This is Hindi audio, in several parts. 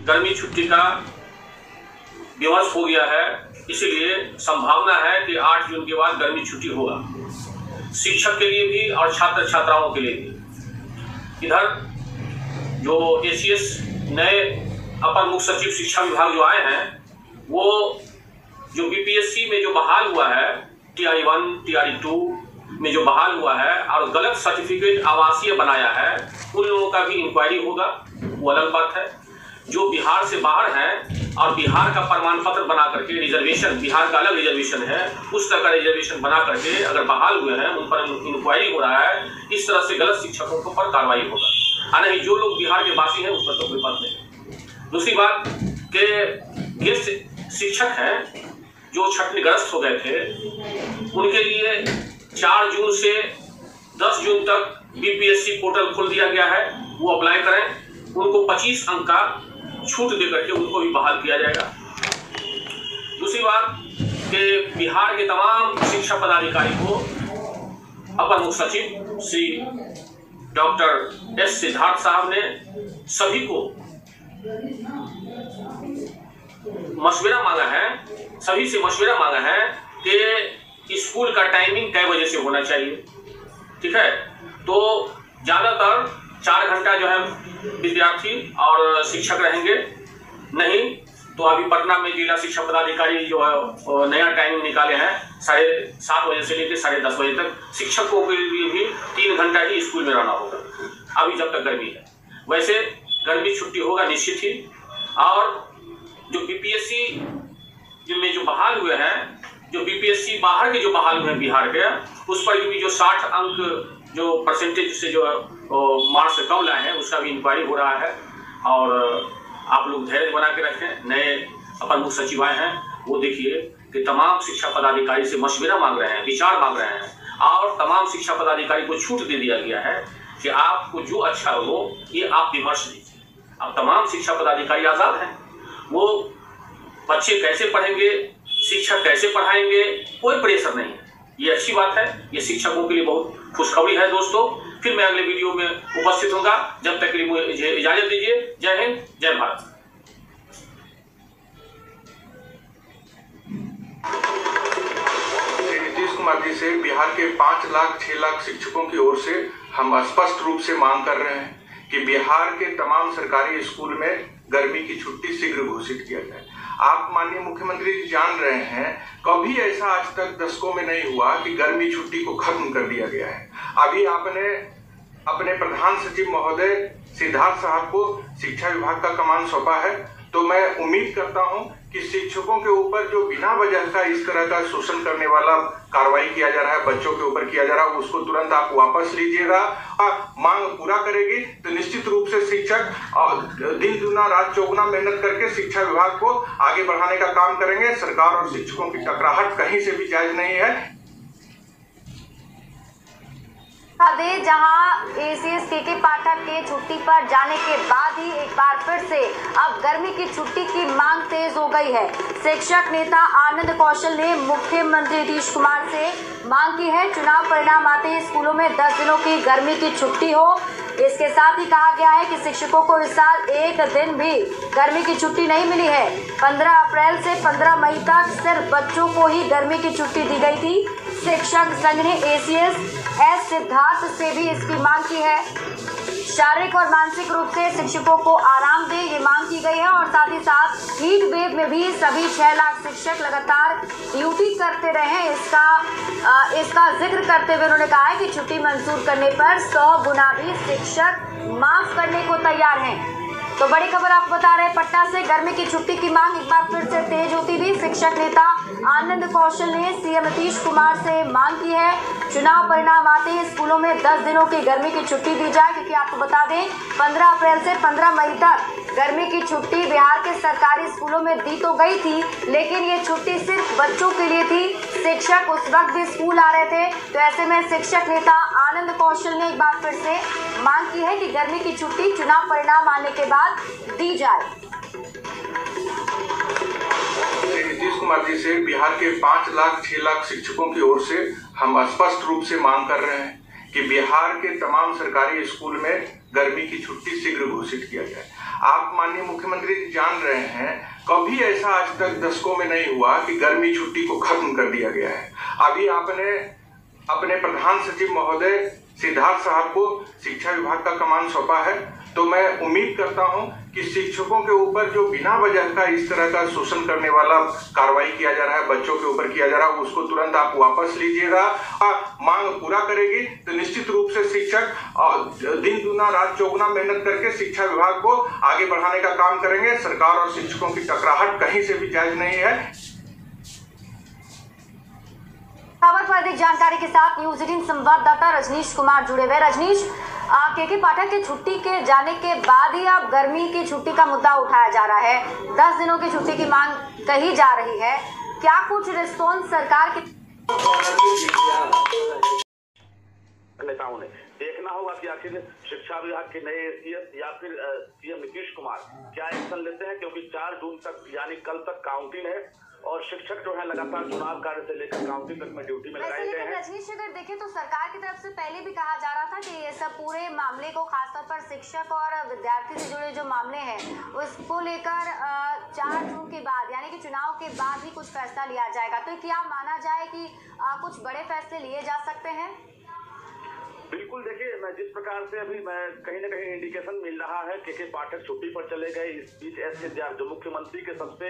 गर्मी छुट्टी का विमर्श हो गया है, इसीलिए संभावना है कि 8 जून के बाद गर्मी छुट्टी होगा, शिक्षक के लिए भी और छात्र छात्राओं के लिए भी। इधर जो ACS नए अपर मुख्य सचिव शिक्षा विभाग जो आए हैं, वो जो BPSC में जो बहाल हुआ है, TRE1 TRE2 में जो बहाल हुआ है और गलत सर्टिफिकेट आवासीय बनाया है, उन लोगों का भी इंक्वायरी होगा, वो अलग बात है। जो बिहार से बाहर हैं और बिहार का प्रमाण पत्र बना करके रिजर्वेशन, बिहार का अलग रिजर्वेशन है, उस तरह का रिजर्वेशन बना करके अगर बहाल हुए हैं, उन पर इंक्वायरी हो रहा है। इस तरह से गलत शिक्षकों के ऊपर कार्रवाई होगा, नहीं जो लोग बिहार के वासी हैं उस पर तो कोई बात नहीं। दूसरी बात कि गेस्ट शिक्षक हैं जो क्षतिग्रस्त हो गए थे, उनके लिए 4 जून से 10 जून तक BPSC पोर्टल खोल दिया गया है, वो अप्लाई करें। उनको 25 अंक का छूट देकर के उनको भी बहाल किया जाएगा। दूसरी बात कि बिहार के तमाम शिक्षा पदाधिकारी को अपर मुख्य सचिव श्री डॉक्टर S सिद्धार्थ साहब ने सभी को मशवरा मांगा है, सभी से मशवरा मांगा है कि स्कूल का टाइमिंग कै बजे से होना चाहिए, ठीक है। तो ज़्यादातर 4 घंटा जो है विद्यार्थी और शिक्षक रहेंगे, नहीं तो अभी पटना में जिला शिक्षा पदाधिकारी जो है नया टाइमिंग निकाले हैं, 7:30 बजे से लेकर 10:30 बजे तक शिक्षकों के लिए भी 3 घंटा ही स्कूल में रहना होगा, अभी जब तक गर्मी है। वैसे गर्मी छुट्टी होगा निश्चित ही। और जो BPSC में जो बहाल हुए हैं, जो BPSC बाहर के जो बहाल हुए हैं बिहार के, उस पर भी जो 60 अंक जो परसेंटेज से जो मार्क्स से कम लाए हैं, उसका भी इंक्वायरी हो रहा है। और आप लोग धैर्य बना के रखें। नए अपर मुख्य सचिव आए हैं, वो देखिए कि तमाम शिक्षा पदाधिकारी से मशवरा मांग रहे हैं, विचार मांग रहे हैं, और तमाम शिक्षा पदाधिकारी को छूट दे दिया गया है कि आपको जो अच्छा हो ये आप विमर्श दीजिए। अब तमाम शिक्षा पदाधिकारी आज़ाद हैं, वो बच्चे कैसे पढ़ेंगे, शिक्षक कैसे पढ़ाएंगे, कोई प्रेशर नहीं है। ये अच्छी बात है, ये शिक्षकों के लिए बहुत खुशखबरी है दोस्तों। फिर मैं अगले वीडियो में उपस्थित होऊंगा, जब तक के लिए मुझे इजाजत दीजिए। जय हिंद, जय भारत। नीतीश कुमार जी से बिहार के 5 लाख 6 लाख शिक्षकों की ओर से हम स्पष्ट रूप से मांग कर रहे हैं कि बिहार के तमाम सरकारी स्कूल में गर्मी की छुट्टी शीघ्र घोषित किया जाए। आप माननीय मुख्यमंत्री जी जान रहे हैं, कभी ऐसा आज तक दशकों में नहीं हुआ कि गर्मी छुट्टी को खत्म कर दिया गया है। अभी आपने अपने प्रधान सचिव महोदय सिद्धार्थ साहब को शिक्षा विभाग का कमान सौंपा है, तो मैं उम्मीद करता हूं कि शिक्षकों के ऊपर जो बिना वजह का इस तरह का शोषण करने वाला कार्रवाई किया जा रहा है, बच्चों के ऊपर किया जा रहा है, उसको तुरंत आप वापस लीजिएगा। मांग पूरा करेगी तो निश्चित रूप से शिक्षक दिन दुना रात चौगुना मेहनत करके शिक्षा विभाग को आगे बढ़ाने का काम करेंगे। सरकार और शिक्षकों की टकराहट कहीं से भी जायज नहीं है। जहां ACS KK पाठक के छुट्टी पर जाने के बाद ही एक बार फिर से अब गर्मी की छुट्टी की मांग तेज हो गई है। शिक्षक नेता आनंद कौशल ने मुख्यमंत्री नीतीश कुमार से मांग की है, चुनाव परिणाम आते ही स्कूलों में 10 दिनों की गर्मी की छुट्टी हो। इसके साथ ही कहा गया है कि शिक्षकों को इस साल एक दिन भी गर्मी की छुट्टी नहीं मिली है। 15 अप्रैल से 15 मई तक सिर्फ बच्चों को ही गर्मी की छुट्टी दी गई थी। शिक्षक संघ ने ACS S सिद्धार्थ से भी इसकी मांग की है। शारीरिक और मानसिक रूप से शिक्षकों को आराम दे, ये मांग की गई है। और साथ ही साथ हीट वेव में भी सभी 6 लाख शिक्षक लगातार ड्यूटी करते रहे, इसका जिक्र करते हुए उन्होंने कहा है कि छुट्टी मंजूर करने पर 100 गुना भी शिक्षक माफ करने को तैयार हैं। तो बड़ी खबर आपको बता रहे हैं, पटना से गर्मी की छुट्टी की मांग एक बार फिर से तेज होती हुई शिक्षक नेता आनंद कौशल ने CM नीतीश कुमार से मांग की है, चुनाव परिणाम आते ही स्कूलों में 10 दिनों की गर्मी की छुट्टी दी जाए। क्योंकि आपको बता दें 15 अप्रैल से 15 मई तक गर्मी की छुट्टी बिहार के सरकारी स्कूलों में दी तो गई थी, लेकिन ये छुट्टी सिर्फ बच्चों के लिए थी। शिक्षक उस वक्त भी स्कूल आ रहे थे। तो ऐसे में शिक्षक नेता आनंद कौशल ने एक बार फिर से मांग की है कि गर्मी की छुट्टी चुनाव परिणाम आने के बाद दी जाए। नीतीश कुमार जी से बिहार के 5 लाख 6 लाख शिक्षकों की ओर से हम स्पष्ट रूप से मांग कर रहे हैं कि बिहार के तमाम सरकारी स्कूल में गर्मी की छुट्टी शीघ्र घोषित किया जाए। आप माननीय मुख्यमंत्री जी जान रहे हैं, कभी ऐसा आज तक दशकों में नहीं हुआ कि गर्मी छुट्टी को खत्म कर दिया गया है। अभी आपने अपने प्रधान सचिव महोदय सिद्धार्थ साहब को शिक्षा विभाग का कमान सौंपा है, तो मैं उम्मीद करता हूं कि शिक्षकों के ऊपर जो बिना वजह का इस तरह का शोषण करने वाला कार्रवाई किया जा रहा है, बच्चों के ऊपर किया जा रहा है, उसको तुरंत आप वापस लीजिएगा। मांग पूरा करेगी तो निश्चित रूप से शिक्षक दिन दुना रात चौगुना मेहनत करके शिक्षा विभाग को आगे बढ़ाने का काम करेंगे। सरकार और शिक्षकों की टकराहट कहीं से भी जायज नहीं है। खबर पर अधिक जानकारी के साथ न्यूज 18 संवाददाता रजनीश कुमार जुड़े हुए। रजनीश, के पाठक की छुट्टी के जाने के बाद ही अब गर्मी की छुट्टी का मुद्दा उठाया जा रहा है। 10 दिनों की छुट्टी की मांग कही जा रही है, क्या कुछ रिस्पॉन्स सरकार की नेताओं ने देखना होगा कि आखिर शिक्षा विभाग के नए एसीएस या फिर सीएम नीतीश कुमार क्या एक्शन लेते हैं, क्योंकि 4 जून तक यानी कल तक काउंटिंग है और शिक्षक जो है लगातार चुनाव कार्य से लेकर काउंटिंग तक में ड्यूटी में लगाए गए हैं। रजनीश, अगर देखें तो सरकार की तरफ से पहले भी कहा जा रहा था कि ये सब पूरे मामले को, खासतौर पर शिक्षक और विद्यार्थी से जुड़े जो मामले हैं उसको लेकर 4 जून के बाद यानी कि चुनाव के बाद ही कुछ फैसला लिया जाएगा। तो क्या माना जाए कि कुछ बड़े फैसले लिए जा सकते हैं? बिल्कुल, देखिए, मैं जिस प्रकार से अभी मैं कहीं ना कहीं इंडिकेशन मिल रहा है के पाठक छुट्टी पर चले गए। इस बीच एस सिद्धार्थ जो मुख्यमंत्री के सबसे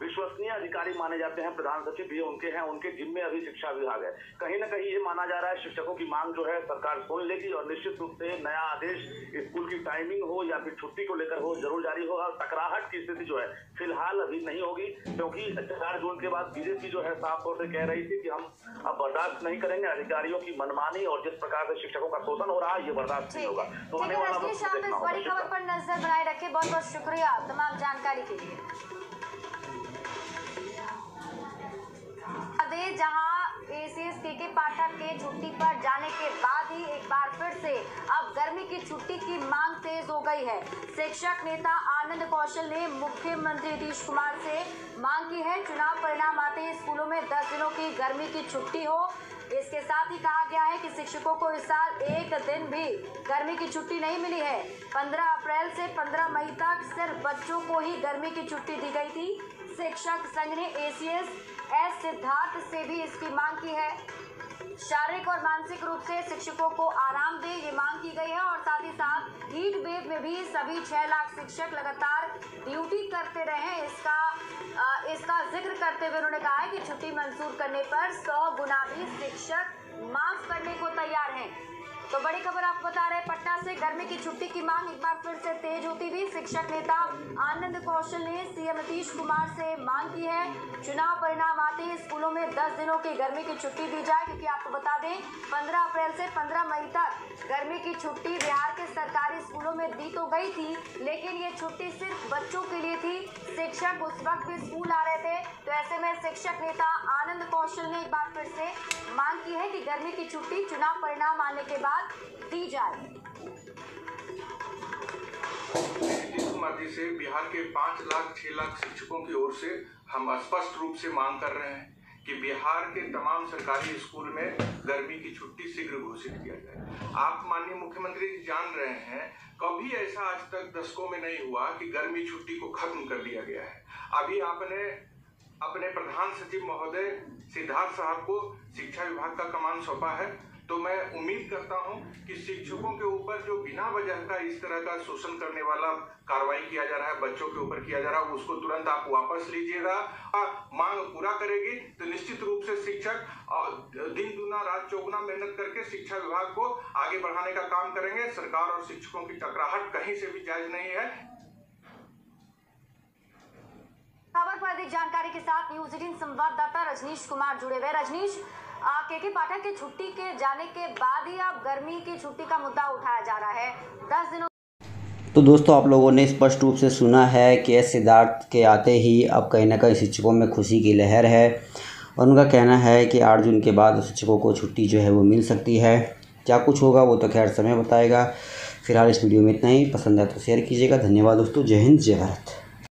विश्वसनीय अधिकारी माने जाते हैं, प्रधान सचिव भी उनके हैं, उनके जिम्मे अभी शिक्षा विभाग है। कहीं ना कहीं ये माना जा रहा है शिक्षकों की मांग जो है सरकार सुन लेगी और निश्चित रूप से नया आदेश स्कूल की टाइमिंग हो या फिर छुट्टी को लेकर हो जरूर जारी होगा। और टकराहट की स्थिति जो है फिलहाल अभी नहीं होगी, क्योंकि 4 जून के बाद बीजेपी जो है साफ तौर से कह रही थी कि हम अब बर्दाश्त नहीं करेंगे अधिकारियों की मनमानी और जिस प्रकार से शिक्षकों का शोषण हो रहा है ये बर्दाश्त नहीं होगा। तो आने वाला वक्त देखना होगा। बड़ी खबर पर नजर बनाए रखे, बहुत बहुत शुक्रिया तमाम जानकारी के लिए। जहां एसीएस के पाठक के छुट्टी पर जाने के बाद ही एक बार फिर से अब गर्मी की छुट्टी की मांग तेज हो गई है। शिक्षक नेता आनंद कौशल ने मुख्यमंत्री नीतीश कुमार से मांग की है, चुनाव परिणाम आते ही स्कूलों में 10 दिनों की गर्मी की छुट्टी हो। इसके साथ ही कहा गया है कि शिक्षकों को इस साल एक दिन भी गर्मी की छुट्टी नहीं मिली है। 15 अप्रैल से 15 मई तक सिर्फ बच्चों को ही गर्मी की छुट्टी दी गई थी। शिक्षक संघ ने एसीएस एस सिद्धार्थ से भी इसकी मांग की है। शारीरिक और मानसिक रूप से शिक्षकों को आराम दे, ये मांग की गई है। और साथ ही साथ हीट वेव में भी सभी 6 लाख शिक्षक लगातार ड्यूटी करते रहे, इसका जिक्र करते हुए उन्होंने कहा है कि छुट्टी मंजूर करने पर 100 गुना भी शिक्षक माफ करने को तैयार हैं। तो बड़ी खबर आपको बता रहे हैं, पटना से गर्मी की छुट्टी की मांग एक बार फिर से तेज होती हुई। शिक्षक नेता आनंद कौशल ने सीएम नीतीश कुमार से मांग की है, चुनाव परिणाम आते ही स्कूलों में 10 दिनों की गर्मी की छुट्टी दी जाए, क्योंकि आपको बता दें 15 अप्रैल से 15 मई तक गर्मी की छुट्टी बिहार के सरकारी स्कूलों में दी तो गई थी, लेकिन ये छुट्टी सिर्फ बच्चों के लिए थी। शिक्षक उस वक्त भी स्कूल आ रहे थे। तो ऐसे में शिक्षक नेता आनंद कौशल ने एक बार फिर से मांग की है कि गर्मी की छुट्टी चुनाव परिणाम आने के बाद दी जाए। नीतीश कुमार जी से बिहार के 5 लाख 6 लाख शिक्षकों की ओर से हम स्पष्ट रूप से मांग कर रहे हैं कि बिहार के तमाम सरकारी स्कूल में गर्मी की छुट्टी शीघ्र घोषित किया जाए। आप माननीय मुख्यमंत्री जी जान रहे हैं, कभी ऐसा आज तक दशकों में नहीं हुआ कि गर्मी छुट्टी को खत्म कर दिया गया है। अभी आपने अपने प्रधान सचिव महोदय सिद्धार्थ साहब को शिक्षा विभाग का कमान सौंपा है, तो मैं उम्मीद करता हूं कि शिक्षकों के ऊपर जो बिना वजह का इस तरह का शोषण करने वाला कार्रवाई किया जा रहा है, बच्चों के ऊपर किया जा रहा है, उसको तुरंत आप वापस लीजिएगा। मांग पूरा करेगी तो निश्चित रूप से शिक्षक दिन दुना रात चौगुना मेहनत करके शिक्षा विभाग को आगे बढ़ाने का काम करेंगे। सरकार और शिक्षकों की टकराहट कहीं से भी जायज नहीं है। खबर पर अधिक जानकारी के साथ न्यूज 18 संवाददाता रजनीश कुमार जुड़े हुए। रजनीश, के पाठक की छुट्टी के जाने के बाद ही अब गर्मी की छुट्टी का मुद्दा उठाया जा रहा है। 10 दिनों तो दोस्तों, आप लोगों ने स्पष्ट रूप से सुना है कि एस सिद्धार्थ के आते ही अब कहीं ना कहीं शिक्षकों में खुशी की लहर है और उनका कहना है कि 8 जून के बाद शिक्षकों को छुट्टी जो है वो मिल सकती है। क्या कुछ होगा वो तो खैर समय बताएगा। फिलहाल इस वीडियो में इतना ही। पसंद है तो शेयर कीजिएगा। धन्यवाद दोस्तों। जय हिंद, जय भारत।